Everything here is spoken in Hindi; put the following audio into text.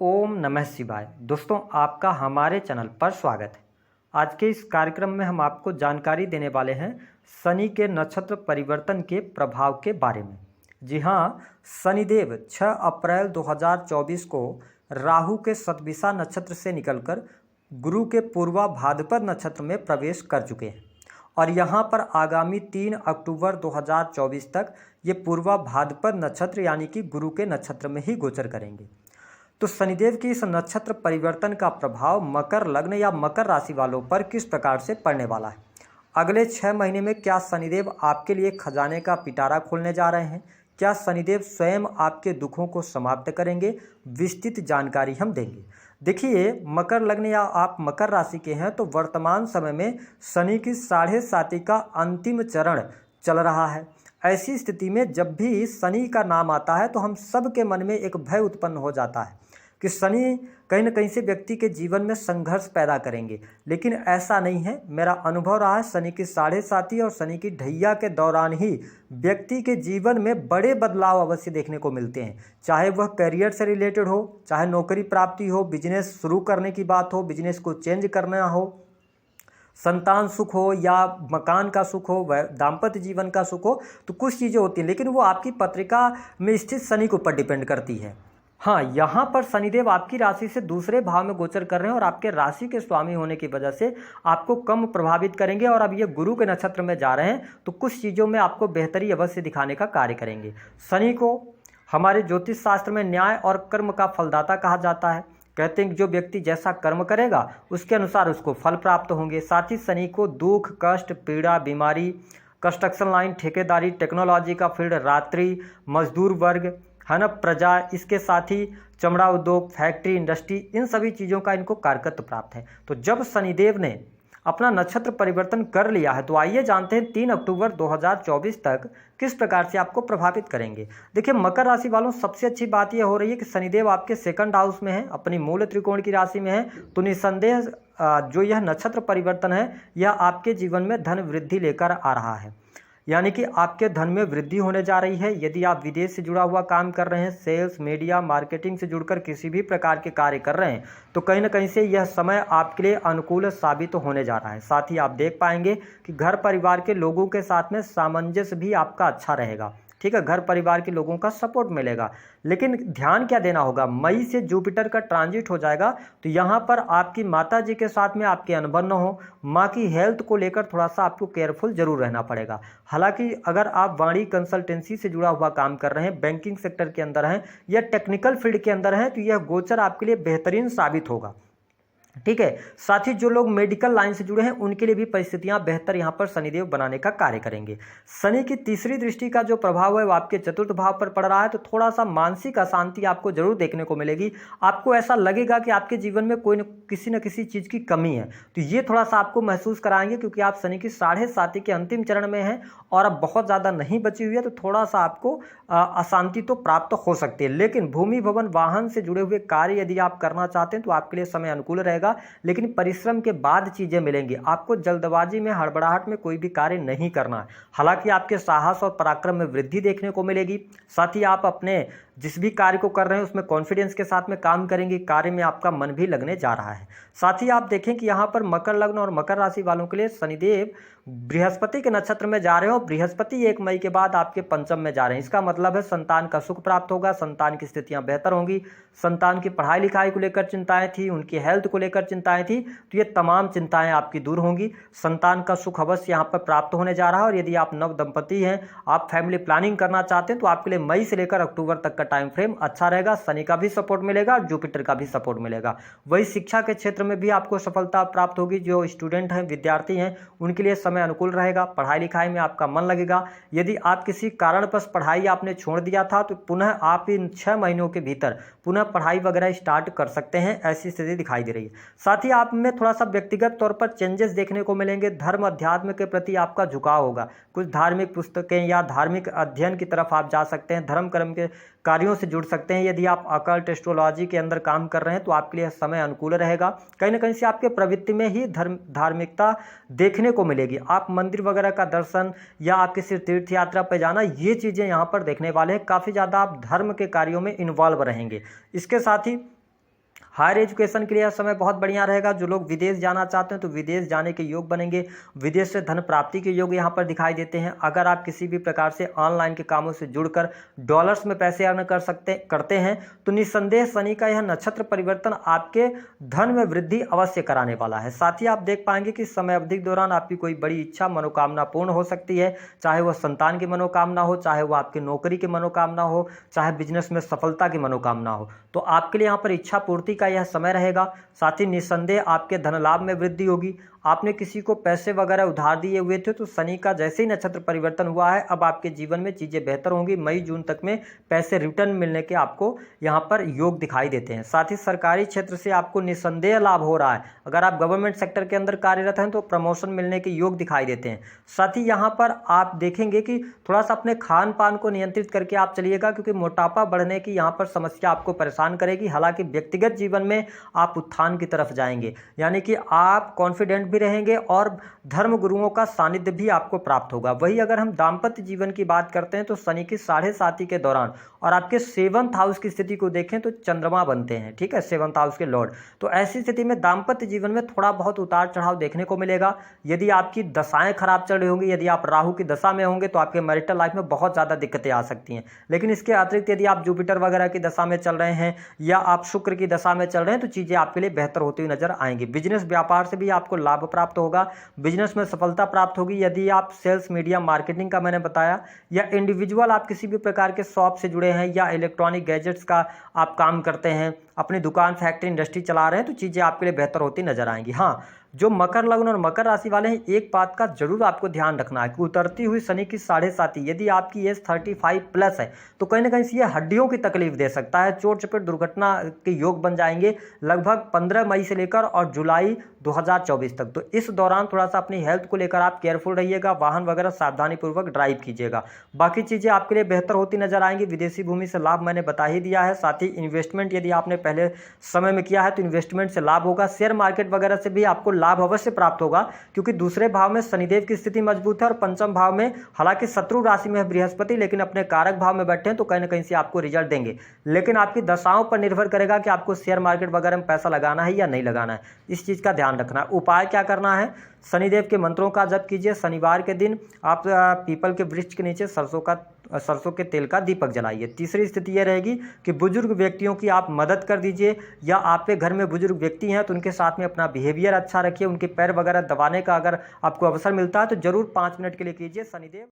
ओम नमः शिवाय। दोस्तों, आपका हमारे चैनल पर स्वागत है। आज के इस कार्यक्रम में हम आपको जानकारी देने वाले हैं शनि के नक्षत्र परिवर्तन के प्रभाव के बारे में। जी हाँ, शनिदेव 6 अप्रैल 2024 को राहु के शतभिषा नक्षत्र से निकलकर गुरु के पूर्वा भाद्रपद नक्षत्र में प्रवेश कर चुके हैं और यहाँ पर आगामी 3 अक्टूबर 2024 तक ये पूर्वा भाद्रपद नक्षत्र यानी कि गुरु के नक्षत्र में ही गोचर करेंगे। तो शनिदेव की इस नक्षत्र परिवर्तन का प्रभाव मकर लग्न या मकर राशि वालों पर किस प्रकार से पड़ने वाला है? अगले 6 महीने में क्या शनिदेव आपके लिए खजाने का पिटारा खोलने जा रहे हैं? क्या शनिदेव स्वयं आपके दुखों को समाप्त करेंगे? विस्तृत जानकारी हम देंगे। देखिए, मकर लग्न या आप मकर राशि के हैं तो वर्तमान समय में शनि की 7.5 का अंतिम चरण चल रहा है। ऐसी स्थिति में जब भी शनि का नाम आता है तो हम सब के मन में एक भय उत्पन्न हो जाता है कि शनि कहीं न कहीं से व्यक्ति के जीवन में संघर्ष पैदा करेंगे, लेकिन ऐसा नहीं है। मेरा अनुभव रहा है, शनि की 7.5 और शनि की ढैया के दौरान ही व्यक्ति के जीवन में बड़े बदलाव अवश्य देखने को मिलते हैं, चाहे वह करियर से रिलेटेड हो, चाहे नौकरी प्राप्ति हो, बिजनेस शुरू करने की बात हो, बिजनेस को चेंज करना हो, संतान सुख हो या मकान का सुख हो, वह दाम्पत्य जीवन का सुख हो। तो कुछ चीज़ें होती हैं, लेकिन वो आपकी पत्रिका में स्थित शनि के ऊपर डिपेंड करती है। हाँ, यहाँ पर शनिदेव आपकी राशि से दूसरे भाव में गोचर कर रहे हैं और आपके राशि के स्वामी होने की वजह से आपको कम प्रभावित करेंगे और अब ये गुरु के नक्षत्र में जा रहे हैं तो कुछ चीज़ों में आपको बेहतरी अवश्य दिखाने का कार्य करेंगे। शनि को हमारे ज्योतिष शास्त्र में न्याय और कर्म का फलदाता कहा जाता है। कहते हैं कि जो व्यक्ति जैसा कर्म करेगा उसके अनुसार उसको फल प्राप्त होंगे। साथ ही शनि को दुख, कष्ट, पीड़ा, बीमारी, कंस्ट्रक्शन लाइन, ठेकेदारी, टेक्नोलॉजी का फील्ड, रात्रि, मजदूर वर्ग है ना, प्रजा, इसके साथ ही चमड़ा उद्योग, फैक्ट्री, इंडस्ट्री, इन सभी चीज़ों का इनको कारकत्व प्राप्त है। तो जब शनिदेव ने अपना नक्षत्र परिवर्तन कर लिया है तो आइए जानते हैं 3 अक्टूबर 2024 तक किस प्रकार से आपको प्रभावित करेंगे। देखिए, मकर राशि वालों, सबसे अच्छी बात यह हो रही है कि शनिदेव आपके सेकंड हाउस में है, अपनी मूल त्रिकोण की राशि में है। तो निस्संदेह जो यह नक्षत्र परिवर्तन है यह आपके जीवन में धन वृद्धि लेकर आ रहा है, यानी कि आपके धन में वृद्धि होने जा रही है। यदि आप विदेश से जुड़ा हुआ काम कर रहे हैं, सेल्स, मीडिया, मार्केटिंग से जुड़कर किसी भी प्रकार के कार्य कर रहे हैं तो कहीं ना कहीं से यह समय आपके लिए अनुकूल साबित होने जा रहा है। साथ ही आप देख पाएंगे कि घर परिवार के लोगों के साथ में सामंजस्य भी आपका अच्छा रहेगा। ठीक है, घर परिवार के लोगों का सपोर्ट मिलेगा। लेकिन ध्यान क्या देना होगा, मई से जुपिटर का ट्रांजिट हो जाएगा तो यहाँ पर आपकी माता जी के साथ में आपके अनबन न हो। माँ की हेल्थ को लेकर थोड़ा सा आपको केयरफुल जरूर रहना पड़ेगा। हालांकि अगर आप वाणी कंसल्टेंसी से जुड़ा हुआ काम कर रहे हैं, बैंकिंग सेक्टर के अंदर हैं या टेक्निकल फील्ड के अंदर हैं तो यह गोचर आपके लिए बेहतरीन साबित होगा। ठीक है, साथ ही जो लोग मेडिकल लाइन से जुड़े हैं उनके लिए भी परिस्थितियां बेहतर यहां पर शनिदेव बनाने का कार्य करेंगे। शनि की तीसरी दृष्टि का जो प्रभाव है वो आपके चतुर्थ भाव पर पड़ रहा है तो थोड़ा सा मानसिक अशांति आपको जरूर देखने को मिलेगी। आपको ऐसा लगेगा कि आपके जीवन में कोई किसी न किसी चीज़ की कमी है, तो ये थोड़ा सा आपको महसूस कराएंगे क्योंकि आप शनि की 7.5 के अंतिम चरण में हैं और अब बहुत ज़्यादा नहीं बची हुई है। तो थोड़ा सा आपको अशांति तो प्राप्त हो सकती है, लेकिन भूमि, भवन, वाहन से जुड़े हुए कार्य यदि आप करना चाहते हैं तो आपके लिए समय अनुकूल रहेगा, लेकिन परिश्रम के बाद चीजें मिलेंगी। आपको जल्दबाजी में, हड़बड़ाहट में कोई भी कार्य नहीं करना है। हालांकि आपके साहस और पराक्रम में वृद्धि देखने को मिलेगी। साथ ही आप अपने जिस भी कार्य को कर रहे हैं उसमें कॉन्फिडेंस के साथ में काम करेंगे, कार्य में आपका मन भी लगने जा रहा है। साथ ही आप देखें कि यहाँ पर मकर लग्न और मकर राशि वालों के लिए शनिदेव बृहस्पति के नक्षत्र में जा रहे हो। बृहस्पति 1 मई के बाद आपके पंचम में जा रहे हैं। इसका मतलब है संतान का सुख प्राप्त होगा, संतान की स्थितियां बेहतर होंगी। संतान की पढ़ाई लिखाई को लेकर चिंताएं थी, उनकी हेल्थ को लेकर चिंताएं थी, तो ये तमाम चिंताएं आपकी दूर होंगी। संतान का सुख अवश्य यहाँ पर प्राप्त होने जा रहा है। और यदि आप नव दंपति हैं, आप फैमिली प्लानिंग करना चाहते हैं तो आपके लिए मई से लेकर अक्टूबर तक का टाइम फ्रेम अच्छा रहेगा। शनि का भी सपोर्ट मिलेगा और जुपिटर का भी सपोर्ट मिलेगा। वही शिक्षा के क्षेत्र में भी आपको सफलता प्राप्त होगी। जो स्टूडेंट हैं, विद्यार्थी हैं, उनके लिए समय अनुकूल रहेगा। पढ़ाई लिखाई में आपका मन लगेगा। यदि आप किसी कारणवश पढ़ाई आपने छोड़ दिया था तो पुनः आप इन 6 महीनों के भीतर पुनः पढ़ाई वगैरह स्टार्ट कर सकते हैं, ऐसी स्थिति दिखाई दे रही है। साथ ही आप में थोड़ा सा व्यक्तिगत तौर पर चेंजेस देखने को मिलेंगे। धर्म अध्यात्म के प्रति आपका झुकाव होगा। कुछ धार्मिक पुस्तकें या धार्मिक अध्ययन की तरफ आप जा सकते हैं, धर्म कर्म के कार्यों से जुड़ सकते हैं। यदि आप अकल्ट एस्ट्रोलॉजी के अंदर काम कर रहे हैं तो आपके लिए समय अनुकूल रहेगा। कहीं ना कहीं से आपके प्रवृत्ति में ही धार्मिकता देखने को मिलेगी। आप मंदिर वगैरह का दर्शन या आप किसी तीर्थ यात्रा पर जाना, ये चीज़ें यहाँ पर देखने वाले हैं। काफ़ी ज़्यादा आप धर्म के कार्यों में इन्वॉल्व रहेंगे। इसके साथ ही हायर एजुकेशन के लिए यह समय बहुत बढ़िया रहेगा। जो लोग विदेश जाना चाहते हैं तो विदेश जाने के योग बनेंगे। विदेश से धन प्राप्ति के योग यहाँ पर दिखाई देते हैं। अगर आप किसी भी प्रकार से ऑनलाइन के कामों से जुड़कर डॉलर्स में पैसे अर्न करते हैं तो निस्संदेह शनि का यह नक्षत्र परिवर्तन आपके धन में वृद्धि अवश्य कराने वाला है। साथ ही आप देख पाएंगे कि समय अवधि के दौरान आपकी कोई बड़ी इच्छा मनोकामना पूर्ण हो सकती है, चाहे वह संतान की मनोकामना हो, चाहे वह आपकी नौकरी की मनोकामना हो, चाहे बिजनेस में सफलता की मनोकामना हो। तो आपके लिए यहाँ पर इच्छा पूर्ति का यह समय रहेगा। साथ ही निस्संदेह आपके धन लाभ में वृद्धि होगी। आपने किसी को पैसे वगैरह उधार दिए हुए थे तो शनि का जैसे ही नक्षत्र परिवर्तन हुआ है अब आपके जीवन में चीज़ें बेहतर होंगी। मई जून तक में पैसे रिटर्न मिलने के आपको यहाँ पर योग दिखाई देते हैं। साथ ही सरकारी क्षेत्र से आपको निस्संदेह लाभ हो रहा है। अगर आप गवर्नमेंट सेक्टर के अंदर कार्यरत हैं तो प्रमोशन मिलने के योग दिखाई देते हैं। साथ ही यहाँ पर आप देखेंगे कि थोड़ा सा अपने खान पान को नियंत्रित करके आप चलिएगा, क्योंकि मोटापा बढ़ने की यहाँ पर समस्या आपको परेशान करेगी। हालांकि व्यक्तिगत जीवन में आप उत्थान की तरफ जाएंगे, यानी कि आप कॉन्फिडेंट भी रहेंगे और धर्म गुरुओं का सानिध्य भी आपको प्राप्त होगा। वही अगर हम दाम्पत्य जीवन की बात करते हैं तो शनि की 7.5 के दौरान और आपके 7th हाउस की स्थिति को देखें तो चंद्रमा बनते हैं, ठीक है, 7th हाउस के लॉर्ड। तो ऐसी स्थिति में दाम्पत्य जीवन में थोड़ा बहुत उतार चढ़ाव देखने को मिलेगा। यदि आपकी दशाएं खराब चल रही होंगी, यदि आप राहु की दशा में होंगे तो आपके मैरिटल लाइफ में बहुत ज़्यादा दिक्कतें आ सकती हैं। लेकिन इसके अतिरिक्त यदि आप जुपिटर वगैरह की दशा में चल रहे हैं या आप शुक्र की दशा में चल रहे हैं तो चीज़ें आपके लिए बेहतर होती हुई नजर आएंगी। बिजनेस व्यापार से भी आपको लाभ प्राप्त होगा, बिजनेस में सफलता प्राप्त होगी। यदि आप सेल्स मीडिया मार्केटिंग का मैंने बताया या इंडिविजुअल आप किसी भी प्रकार के शॉप से जुड़े हैं या इलेक्ट्रॉनिक गैजेट्स का आप काम करते हैं, अपनी दुकान फैक्ट्री इंडस्ट्री चला रहे हैं तो चीज़ें आपके लिए बेहतर होती नजर आएंगी। हाँ, जो मकर लग्न और मकर राशि वाले हैं एक बात का जरूर आपको ध्यान रखना है कि उतरती हुई शनि की 7.5 यदि आपकी एज 35+ है तो कहीं ना कहीं से ये हड्डियों की तकलीफ दे सकता है। चोट चपेट दुर्घटना के योग बन जाएंगे लगभग 15 मई से लेकर और जुलाई 2024 तक। तो इस दौरान थोड़ा सा अपनी हेल्थ को लेकर आप केयरफुल रहिएगा, वाहन वगैरह सावधानी पूर्वक ड्राइव कीजिएगा। बाकी चीज़ें आपके लिए बेहतर होती नजर आएंगी। विदेशी भूमि से लाभ मैंने बता ही दिया है। साथ ही इन्वेस्टमेंट यदि आपने पहले समय में किया है तो इन्वेस्टमेंट से लाभ होगा। शेयर मार्केट वगैरह से भी आपको लाभ अवश्य प्राप्त होगा, क्योंकि दूसरे भाव में शनिदेव की स्थिति मजबूत है और पंचम भाव में हालांकि शत्रु राशि में है बृहस्पति, लेकिन अपने कारक भाव में बैठे हैं तो कहीं ना कहीं से आपको रिजल्ट देंगे। लेकिन आपकी दशाओं पर निर्भर करेगा कि आपको शेयर मार्केट वगैरह में पैसा लगाना है या नहीं लगाना है, इस चीज़ का ध्यान रखना है। उपाय क्या करना है? शनिदेव के मंत्रों का जप कीजिए। शनिवार के दिन आप पीपल के वृक्ष के नीचे सरसों के तेल का दीपक जलाइए। तीसरी स्थिति यह रहेगी कि बुजुर्ग व्यक्तियों की आप मदद कर दीजिए, या आपके घर में बुजुर्ग व्यक्ति हैं तो उनके साथ में अपना बिहेवियर अच्छा रखिए। उनके पैर वगैरह दबाने का अगर आपको अवसर मिलता है तो जरूर 5 मिनट के लिए कीजिए। शनिदेव